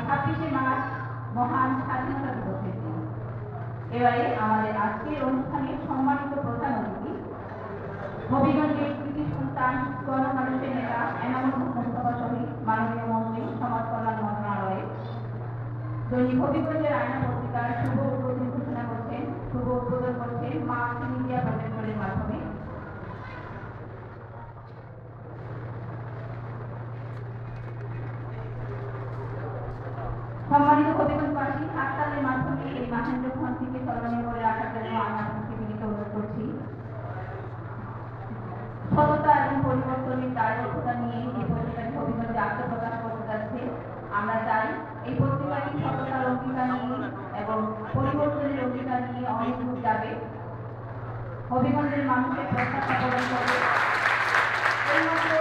26শে March মহান স্বাধীনতা দিবসের দিন। এবারে আমাদের আজকের অনুষ্ঠানের সম্মানিত প্রধান অতিথি হবিগঞ্জের কৃতি সন্তান গণমানুষের নেতা এনামুল মুস্তফা শহীদ, মাননীয় মন্ত্রী, সমাজ কল্যাণ মন্ত্রণালয়ে দৈনিক হবিগঞ্জের আয়না পত্রিকার শুভ উদ্বোধন ঘোষণা করছেন, শুভ উদ্বোধন করছেন মার্চ ইন্ডিয়া প্রজেক্টরের মাধ্যমে। সম্মানিত হবিগঞ্জবাসী, হাততালির মাধ্যমে এই মাহেন্দ্র থেকে স্মরণীয় করে রাখার জন্য আমি আপনাকে বিনীত অনুরোধ করছি। সততা এবং পরিবর্তনের দায়বদ্ধতা নিয়ে এই পত্রিকাটি হবিগঞ্জে আত্মপ্রকাশ করতে যাচ্ছে। আমরা চাই এই পত্রিকাটি সততার অঙ্গীকার নিয়ে এবং পরিবর্তনের অঙ্গীকার নিয়ে অনেক দূর যাবে, হবিগঞ্জের মানুষের প্রত্যাশা পূরণ করবে। এই মাত্র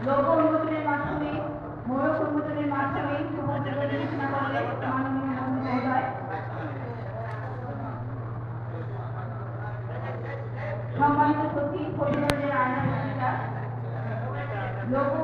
লোগো উন্মোচনের মাধ্যমে, মোড়ক উন্মোচনের মাধ্যমে শুভ উদ্বোধন ঘোষণা করলেন মাননীয় মন্ত্রী মহোদয়। সম্মানিত সচিব, হবিগঞ্জের আয়না পত্রিকা লোগো